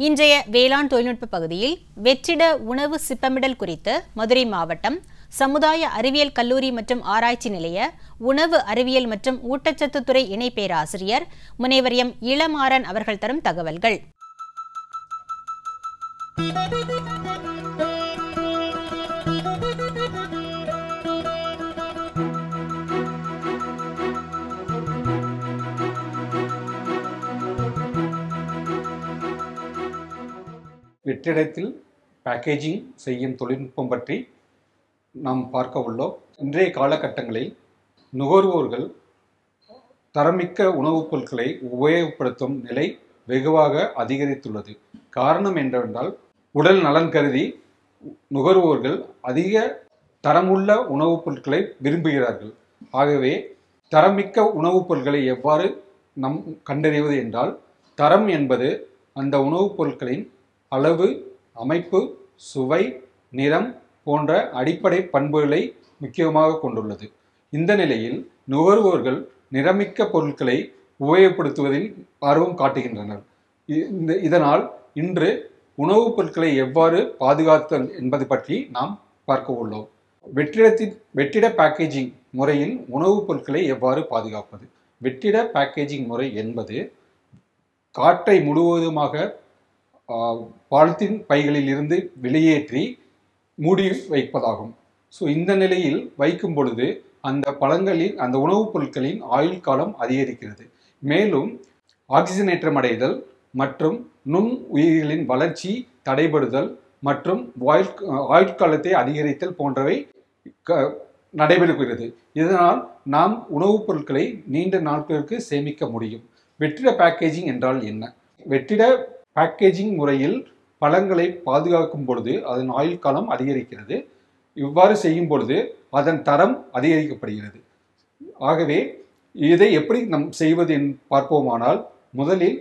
இன்றைய வேளாண் தொழில்நுட்ப பகுதியில் வெற்றிட உணவு சிப்பமிடல் குறித்து மதுரை மாவட்டம் சமுதாய அறிவியல் கல்லூரி மற்றும் ஆராய்ச்சி நிலைய உணவு அறிவியல் மற்றும் ஊட்டச்சத்து துறை இணை பேராசிரியர் முனைவர் எம் இளமாறன் அவர்கள் தரும் தகவல்கள். வெற்றிடத்தில் பேக்கேஜிங் செய்யும் தொழில்நுட்பம் பற்றி நாம் பார்க்க உள்ளோம். இன்றைய காலகட்டங்களில் நுகர்வோர்கள் தரமிக்க உணவுப் பொருட்களை உபயோகப்படுத்தும் நிலை வெகுவாக அதிகரித்துள்ளது. காரணம் என்னவென்றால், உடல் நலன் கருதி நுகர்வோர்கள் அதிக தரமுள்ள உணவுப் பொருட்களை விரும்புகிறார்கள். ஆகவே தரமிக்க உணவுப் பொருட்களை எவ்வாறு நாம் கண்டறிவது என்றால், தரம் என்பது அந்த உணவுப் பொருட்களின் அளவு, அமைப்பு, சுவை, நிறம் போன்ற அடிப்படை பண்புகளை முக்கியமாக கொண்டுள்ளது. இந்த நிலையில் நுகர்வோர்கள் நிறமிக்க பொருட்களை உபயோகப்படுத்துவதில் ஆர்வம் காட்டுகின்றனர். இதனால் இன்று உணவுப் பொருட்களை எவ்வாறு பாதுகாத்தல் என்பது பற்றி நாம் பார்க்க உள்ளோம். வெற்றிட பேக்கேஜிங் முறையில் உணவுப் பொருட்களை எவ்வாறு பாதுகாப்பது? வெற்றிட பேக்கேஜிங் முறை என்பது காற்றை முழுவதுமாக பாலித்தீன் பைகளில் இருந்து வெளியேற்றி மூடி வைப்பதாகும். இந்த நிலையில் வைக்கும் பொழுது அந்த உணவுப் பொருட்களின் ஆயுள் காலம் அதிகரிக்கிறது. மேலும் ஆக்சிஜனேற்றம் அடைதல் மற்றும் நுண் உயிரிகளின் வளர்ச்சி தடைபடுதல் மற்றும் ஆயுட்காலத்தை அதிகரித்தல் போன்றவை நடைபெறுகிறது. இதனால் நாம் உணவுப் பொருட்களை நீண்ட நாட்களுக்கு சேமிக்க முடியும். வெற்றிட பேக்கேஜிங் என்றால் என்ன? வெற்றிட பேக்கேஜிங் முறையில் பழங்களை பாதுகாக்கும் பொழுது அதன் ஆயுள் காலம் அதிகரிக்கிறது. இவ்வாறு செய்யும் பொழுது அதன் தரம் அதிகரிக்கப்படுகிறது. ஆகவே இதை எப்படி நாம் செய்வது பார்ப்போமானால், முதலில்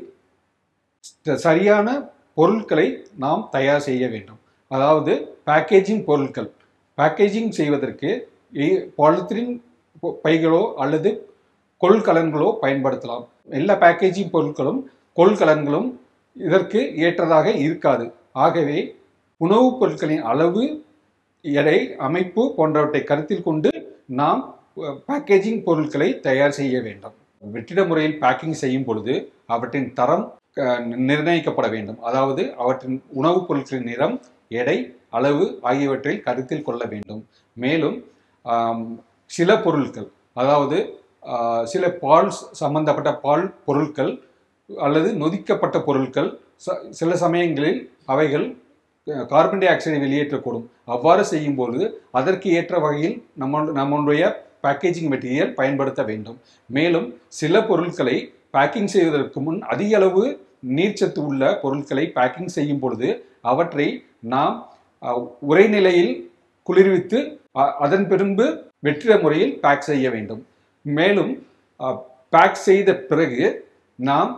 சரியான பொருட்களை நாம் தயார் செய்ய வேண்டும். அதாவது பேக்கேஜிங் பொருட்கள். பேக்கேஜிங் செய்வதற்கு பாலித்தீன் பைகளோ அல்லது கொள்கலன்களோ பயன்படுத்தலாம். எல்லா பேக்கேஜிங் பொருட்களும் கொள்கலன்களும் இதற்கு ஏற்றதாக இருக்காது. ஆகவே உணவுப் பொருட்களின் அளவு, எடை, அமைப்பு போன்றவற்றை கருத்தில் கொண்டு நாம் பேக்கேஜிங் பொருட்களை தயார் செய்ய வேண்டும். வெற்றிட முறையில் பேக்கிங் செய்யும் பொழுது அவற்றின் தரம் நிர்ணயிக்கப்பட வேண்டும். அதாவது அவற்றின் உணவுப் பொருட்களின் நிறம், எடை, அளவு ஆகியவற்றை கருத்தில் கொள்ள வேண்டும். மேலும் சில பொருட்கள், அதாவது சில பால் சம்பந்தப்பட்ட பால் பொருட்கள் அல்லது நொதிக்கப்பட்ட பொருட்கள் சில சமயங்களில் அவைகள் கார்பன் டை ஆக்சைடை வெளியேற்றக்கூடும். அவ்வாறு செய்யும்போது அதற்கு ஏற்ற வகையில் நம்முடைய பேக்கேஜிங் மெட்டீரியல் பயன்படுத்த வேண்டும். மேலும் சில பொருட்களை பேக்கிங் செய்வதற்கு முன் அதிக அளவு நீர்ச்சத்து உள்ள பொருட்களை பேக்கிங் செய்யும் பொழுது அவற்றை நாம் உறைநிலையில் குளிர்வித்து அதன் பின்பு வெற்றிட முறையில் பேக் செய்ய வேண்டும். மேலும் பேக் செய்த பிறகு நாம்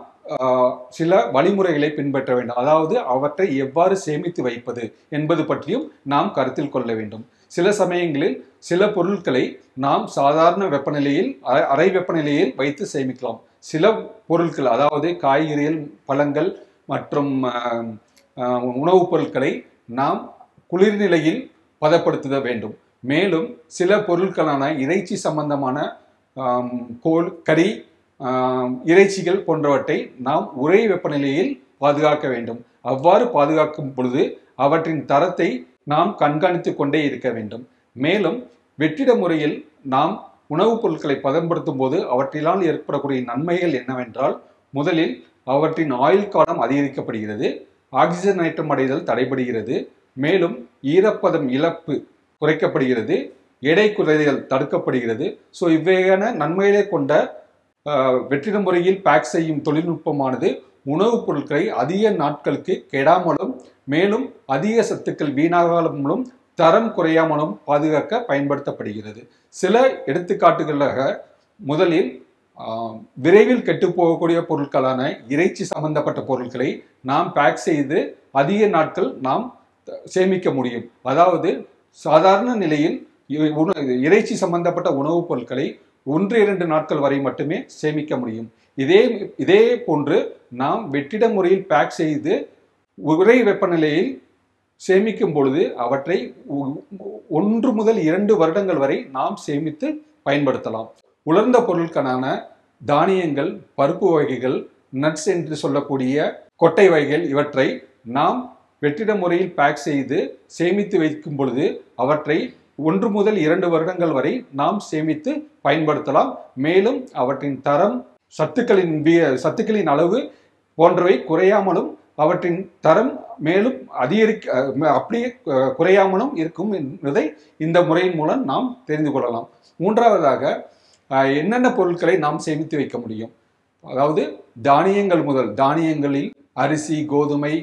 சில வழிமுறைகளை பின்பற்ற வேண்டும். அதாவது அவற்றை எவ்வாறு சேமித்து வைப்பது என்பது பற்றியும் நாம் கருத்தில் கொள்ள வேண்டும். சில சமயங்களில் சில பொருட்களை நாம் சாதாரண வெப்பநிலையில், அறை வெப்பநிலையில் வைத்து சேமிக்கலாம். சில பொருட்கள், அதாவது காய்கறிகள், பழங்கள் மற்றும் உணவுப் பொருட்களை நாம் குளிர்நிலையில் பதப்படுத்த வேண்டும். மேலும் சில பொருட்களான இறைச்சி சம்பந்தமான கறி, இறைச்சிகள் போன்றவற்றை நாம் உறை வெப்பநிலையில் பாதுகாக்க வேண்டும். அவ்வாறு பாதுகாக்கும் பொழுது அவற்றின் தரத்தை நாம் கண்காணித்து கொண்டே இருக்க வேண்டும். மேலும் வெற்றிட முறையில் நாம் உணவுப் பொருட்களை பதப்படுத்தும் போது அவற்றினால் ஏற்படக்கூடிய நன்மைகள் என்னவென்றால், முதலில் அவற்றின் ஆயுள் காலம் அதிகரிக்கப்படுகிறது, ஆக்சிஜனேற்றம் அடைதல் தடைபடுகிறது, மேலும் ஈரப்பதம் இழப்பு குறைக்கப்படுகிறது, எடை குறைதல் தடுக்கப்படுகிறது. இவ்வகையான நன்மைகளை கொண்ட வெற்றிட முறையில் பேக் செய்யும் தொழில்நுட்பமானது உணவுப் பொருட்களை அதிக நாட்களுக்கு கெடாமலும் மேலும் அதிக சத்துக்கள் வீணாகாமலும் தரம் குறையாமலும் பாதுகாக்க பயன்படுத்தப்படுகிறது. சில எடுத்துக்காட்டுகளாக, முதலில் விரைவில் கெட்டுப்போகக்கூடிய பொருட்களான இறைச்சி சம்பந்தப்பட்ட பொருட்களை நாம் பேக் செய்து அதிக நாட்கள் நாம் சேமிக்க முடியும். அதாவது சாதாரண நிலையில் இறைச்சி சம்பந்தப்பட்ட உணவுப் பொருட்களை 1-2 நாட்கள் வரை மட்டுமே சேமிக்க முடியும். இதே போன்று நாம் வெற்றிட முறையில் பேக் செய்து உறை வெப்பநிலையில் சேமிக்கும் பொழுது அவற்றை 1 முதல் 2 வருடங்கள் வரை நாம் சேமித்து பயன்படுத்தலாம். உலர்ந்த பொருட்களான தானியங்கள், பருப்பு வகைகள், நட்ஸ் என்று சொல்லக்கூடிய கொட்டை வகைகள் இவற்றை நாம் வெற்றிட முறையில் பேக் செய்து சேமித்து வைக்கும் பொழுது அவற்றை 1 முதல் 2 வருடங்கள் வரை நாம் சேமித்து பயன்படுத்தலாம். மேலும் அவற்றின் தரம், சத்துக்களின் அளவு போன்றவை குறையாமலும் அவற்றின் தரம் மேலும் அப்படியே குறையாமலும் இருக்கும் என்பதை இந்த முறையின் மூலம் நாம் தெரிந்து கொள்ளலாம். மூன்றாவதாக என்னென்ன பொருட்களை நாம் சேமித்து வைக்க முடியும்? அதாவது தானியங்களில் அரிசி, கோதுமை,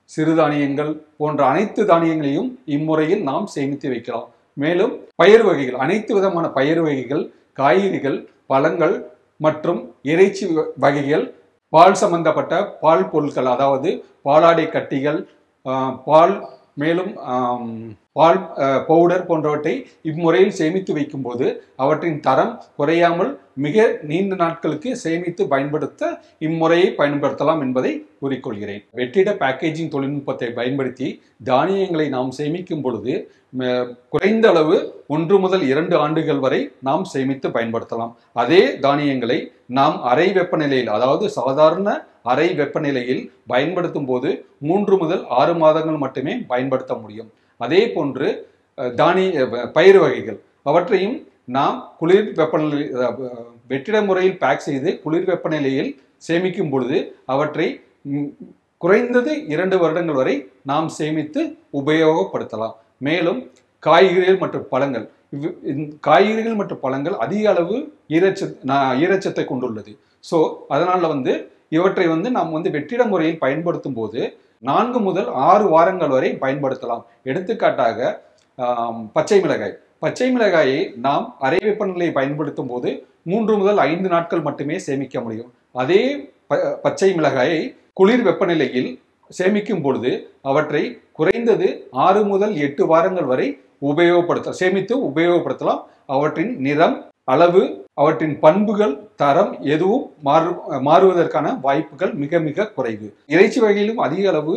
சிறுதானியங்கள் போன்ற அனைத்து தானியங்களையும் இம்முறையில் நாம் சேமித்து வைக்கலாம். மேலும் பயிர் வகைகள், அனைத்து விதமான பயிர் வகைகள், காய்கறிகள், பழங்கள் மற்றும் இறைச்சி வகைகள், பால் சம்பந்தப்பட்ட பால் பொருட்கள், அதாவது பாலாடை கட்டிகள், பால், மேலும் பால் பவுடர் போன்றவற்றை இம்முறையில் சேமித்து வைக்கும் போது அவற்றின் தரம் குறையாமல் மிக நீண்ட நாட்களுக்கு சேமித்து பயன்படுத்த இம்முறையை பயன்படுத்தலாம் என்பதை கூறிக்கொள்கிறேன். வெற்றிட பேக்கேஜிங் தொழில்நுட்பத்தை பயன்படுத்தி தானியங்களை நாம் சேமிக்கும் பொழுது குறைந்த அளவு 1 முதல் 2 ஆண்டுகள் வரை நாம் சேமித்து பயன்படுத்தலாம். அதே தானியங்களை நாம் அறை வெப்பநிலையில், அதாவது சாதாரண அறை வெப்பநிலையில் பயன்படுத்தும் போது 3 முதல் 6 மாதங்கள் மட்டுமே பயன்படுத்த முடியும். அதே போன்று பயிர் வகைகள் அவற்றையும் நாம் குளிர் வெப்பநிலை வெற்றிட முறையில் பேக் செய்து குளிர் வெப்பநிலையில் சேமிக்கும் பொழுது அவற்றை குறைந்தது 2 வருடங்கள் வரை நாம் சேமித்து உபயோகப்படுத்தலாம். மேலும் காய்கறிகள் மற்றும் பழங்கள் அதிக அளவு ஈரச்சத்தை கொண்டுள்ளது. ஸோ அதனால இவற்றை நாம் வெற்றிட முறையில் பயன்படுத்தும் போது 4 முதல் 6 வாரங்கள் வரை பயன்படுத்தலாம். எடுத்துக்காட்டாக பச்சை மிளகாயை நாம் அறை வெப்பநிலையை பயன்படுத்தும் போது 3 முதல் 5 நாட்கள் மட்டுமே சேமிக்க முடியும். அதே பச்சை மிளகாயை குளிர் வெப்பநிலையில் சேமிக்கும் பொழுது அவற்றை குறைந்தது 6 முதல் 8 வாரங்கள் வரை சேமித்து உபயோகப்படுத்தலாம். அவற்றின் நிறம், அளவு, அவற்றின் பண்புகள், தரம் எதுவும் மாறுவதற்கான வாய்ப்புகள் மிக மிக குறைவு. இறைச்சி வகையிலும் அதிக அளவு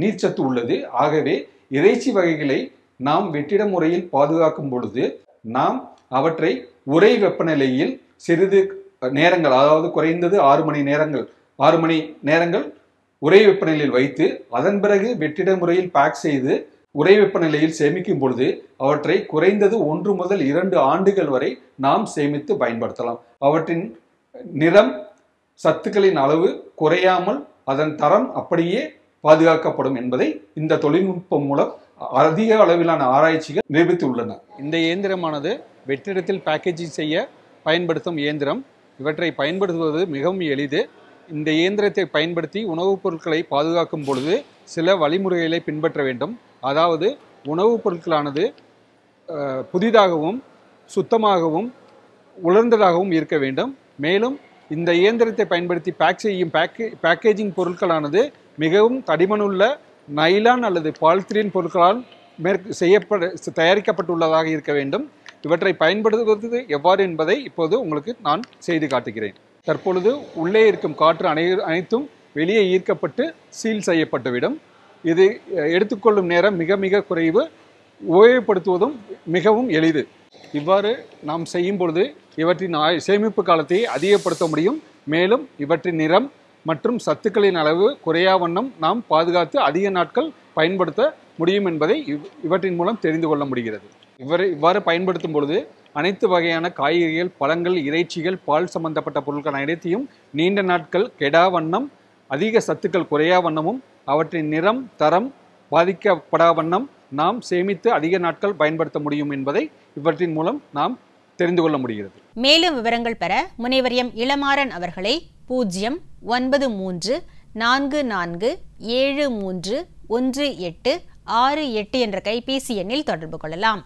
நீர்ச்சத்து உள்ளது. ஆகவே இறைச்சி வகைகளை நாம் வெற்றிட முறையில் பாதுகாக்கும் பொழுது நாம் அவற்றை உறை வெப்பநிலையில் சிறிது நேரங்கள், அதாவது குறைந்தது 6 மணி நேரங்கள் உறை வெப்பநிலையில் வைத்து அதன் பிறகு வெற்றிட முறையில் பேக் செய்து உறை வெப்பநிலையில் சேமிக்கும் பொழுது அவற்றை குறைந்தது 1 முதல் 2 ஆண்டுகள் வரை நாம் சேமித்து பயன்படுத்தலாம். அவற்றின் நிறம், சத்துக்களின் அளவு குறையாமல் அதன் தரம் அப்படியே பாதுகாக்கப்படும் என்பதை இந்த தொழில்நுட்பம் மூலம் அதிக அளவிலான ஆராய்ச்சிகள் நிரூபித்துள்ளன. இந்த இயந்திரமானது வெற்றிடத்தில் பேக்கேஜிங் செய்ய பயன்படுத்தும் இயந்திரம். இவற்றை பயன்படுத்துவது மிகவும் எளிது. இந்த இயந்திரத்தை பயன்படுத்தி உணவுப் பொருட்களை பாதுகாக்கும் பொழுது சில வழிமுறைகளை பின்பற்ற வேண்டும். அதாவது உணவுப் பொருட்களானது புதிதாகவும் சுத்தமாகவும் உலர்ந்ததாகவும் இருக்க வேண்டும். மேலும் இந்த இயந்திரத்தை பயன்படுத்தி பேக்கேஜிங் பொருட்களானது மிகவும் தடிமனுள்ள நைலான் அல்லது பாலித்தீன் பொருட்களால் தயாரிக்கப்பட்டுள்ளதாக இருக்க வேண்டும். இவற்றை பயன்படுத்துவது எவ்வாறு என்பதை இப்போது உங்களுக்கு நான் செய்து காட்டுகிறேன். தற்பொழுது உள்ளே இருக்கும் காற்று அனைத்தும் வெளியே ஈர்க்கப்பட்டு சீல் செய்யப்பட்டுவிடும். இது எடுத்துக்கொள்ளும் நேரம் மிக மிக குறைவு, உபயோகப்படுத்துவதும் மிகவும் எளிது. இவ்வாறு நாம் செய்யும் பொழுது இவற்றின் சேமிப்பு காலத்தை அதிகப்படுத்த முடியும். மேலும் இவற்றின் நிறம் மற்றும் சத்துக்களின் அளவு குறையா வண்ணம் நாம் பாதுகாத்து அதிக நாட்கள் பயன்படுத்த முடியும் என்பதை இவற்றின் மூலம் தெரிந்து கொள்ள முடிகிறது. இவ்வாறு பயன்படுத்தும் பொழுது அனைத்து வகையான காய்கறிகள், பழங்கள், இறைச்சிகள், பால் சம்பந்தப்பட்ட பொருட்கள் அனைத்தையும் நீண்ட நாட்கள் கெடா வண்ணம், அதிக சத்துக்கள் குறையா வண்ணமும் அவற்றின் நிறம், தரம் பாதிக்கப்படா வண்ணம் நாம் சேமித்து அதிக நாட்கள் பயன்படுத்த முடியும் என்பதை இவற்றின் மூலம் நாம் தெரிந்து கொள்ள முடிகிறது. மேலும் விவரங்கள் பெற முனைவர் எம் இளமாறன் அவர்களை 0934474731868 என்ற கைபேசி எண்ணில் தொடர்பு கொள்ளலாம்.